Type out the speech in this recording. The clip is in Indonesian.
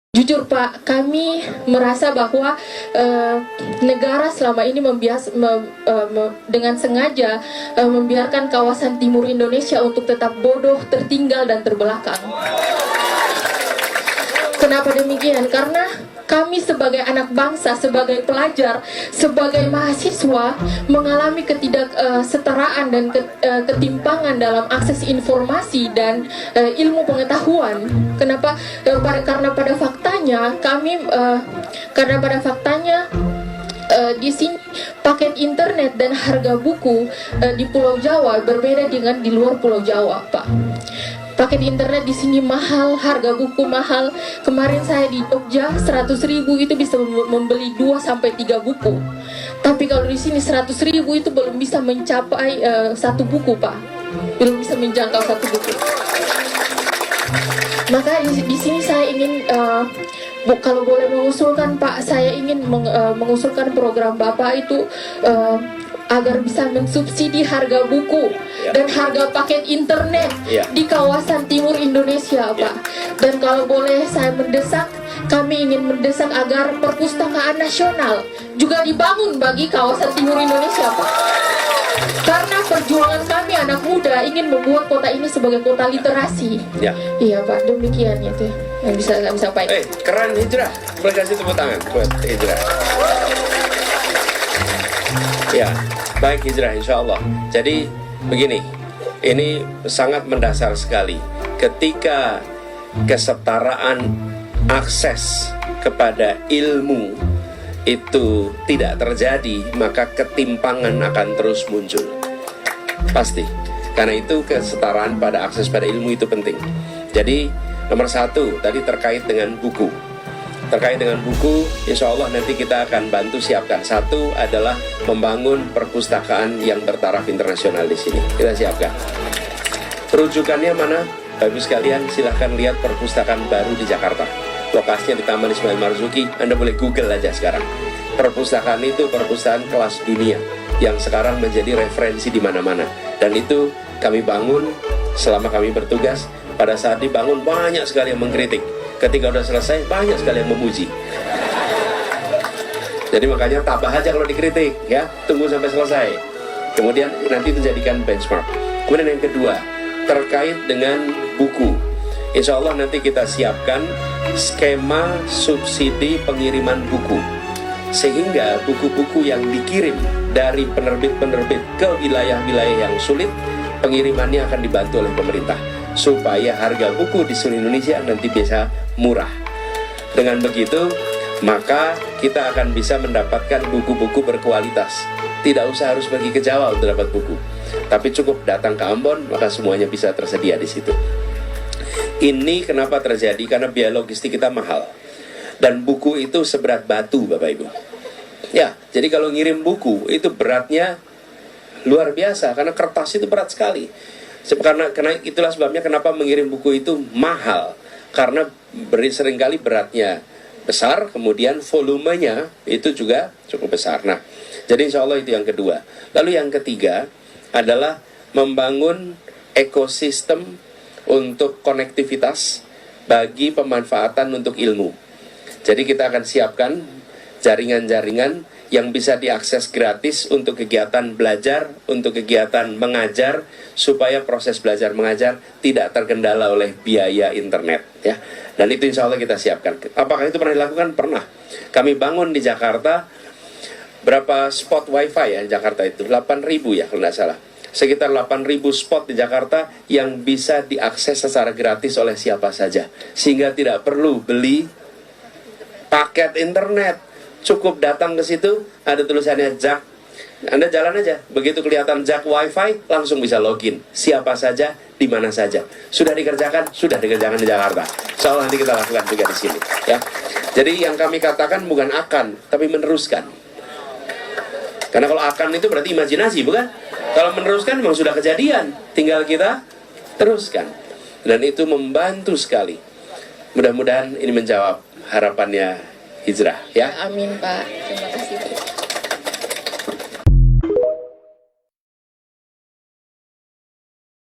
Jujur Pak, kami merasa bahwa negara selama ini dengan sengaja membiarkan kawasan timur Indonesia untuk tetap bodoh, tertinggal, dan terbelakang. Kenapa demikian? Karena kami sebagai anak bangsa, sebagai pelajar, sebagai mahasiswa mengalami ketidaksetaraan dan ketimpangan dalam akses informasi dan ilmu pengetahuan. Kenapa? Karena pada faktanya di sini paket internet dan harga buku di Pulau Jawa berbeda dengan di luar Pulau Jawa, Pak. Paket internet di sini mahal, harga buku mahal. Kemarin saya di Jogja 100.000 itu bisa membeli 2-3 buku. Tapi kalau di sini 100.000 itu belum bisa mencapai satu buku, Pak. Belum bisa menjangkau satu buku. Maka di sini saya ingin kalau boleh mengusulkan, Pak, saya ingin mengusulkan program Bapak itu agar bisa mensubsidi harga buku dan harga paket internet di kawasan timur Indonesia, Pak. Dan kalau boleh saya kami ingin mendesak agar perpustakaan nasional juga dibangun bagi kawasan timur Indonesia, Pak. Karena perjuangan kami anak muda ingin membuat kota ini sebagai kota literasi. Iya, Pak, demikian itu yang bisa kami sampaikan. Keren Hijrah, boleh kasih tepuk tangan buat Hijrah. Ya, baik Hijrah, insya Allah. Jadi begini, ini sangat mendasar sekali. Ketika kesetaraan akses kepada ilmu itu tidak terjadi, maka ketimpangan akan terus muncul. Pasti. Karena itu kesetaraan pada akses pada ilmu itu penting. Jadi nomor satu tadi terkait dengan buku. Terkait dengan buku, insya Allah nanti kita akan bantu siapkan. Satu adalah membangun perpustakaan yang bertaraf internasional di sini. Kita siapkan. Rujukannya mana? Bapak Ibu sekalian, silahkan lihat perpustakaan baru di Jakarta. Lokasinya di Taman Ismail Marzuki. Anda boleh Google aja sekarang. Perpustakaan itu perpustakaan kelas dunia yang sekarang menjadi referensi di mana-mana. Dan itu kami bangun selama kami bertugas. Pada saat dibangun banyak sekali yang mengkritik. Ketika udah selesai, banyak sekali yang memuji. Jadi makanya tabah aja kalau dikritik, ya. Tunggu sampai selesai. Kemudian nanti itu jadikan benchmark. Kemudian yang kedua, terkait dengan buku. Insya Allah nanti kita siapkan skema subsidi pengiriman buku. Sehingga buku-buku yang dikirim dari penerbit-penerbit ke wilayah-wilayah yang sulit, pengirimannya akan dibantu oleh pemerintah. Supaya harga buku di seluruh Indonesia nanti bisa murah. Dengan begitu, maka kita akan bisa mendapatkan buku-buku berkualitas. Tidak usah harus pergi ke Jawa untuk dapat buku, tapi cukup datang ke Ambon, maka semuanya bisa tersedia di situ. Ini kenapa terjadi? Karena biaya logistik kita mahal. Dan buku itu seberat batu, Bapak Ibu. Ya, jadi kalau ngirim buku itu beratnya luar biasa, karena kertas itu berat sekali. Karena itulah sebabnya kenapa mengirim buku itu mahal. Karena seringkali beratnya besar, kemudian volumenya itu juga cukup besar. Nah, jadi insya Allah itu yang kedua. Lalu yang ketiga adalah membangun ekosistem untuk konektivitas bagi pemanfaatan untuk ilmu. Jadi kita akan siapkan jaringan-jaringan yang bisa diakses gratis untuk kegiatan belajar, untuk kegiatan mengajar, supaya proses belajar mengajar tidak terkendala oleh biaya internet, ya. Dan itu insya Allah kita siapkan. Apakah itu pernah dilakukan? Pernah. Kami bangun di Jakarta berapa spot wifi ya di Jakarta itu? 8.000 ya kalau tidak salah. Sekitar 8.000 spot di Jakarta yang bisa diakses secara gratis oleh siapa saja. Sehingga tidak perlu beli paket internet. Cukup datang ke situ, ada tulisannya jak. Anda jalan aja, begitu kelihatan jak wifi, langsung bisa login. Siapa saja, di mana saja. Sudah dikerjakan di Jakarta. Insya Allah nanti kita lakukan juga di sini, ya. Jadi yang kami katakan bukan akan, tapi meneruskan. Karena kalau akan itu berarti imajinasi, bukan? Kalau meneruskan memang sudah kejadian, tinggal kita teruskan. Dan itu membantu sekali. Mudah-mudahan ini menjawab harapannya Hijrah, ya. Amin, Pak.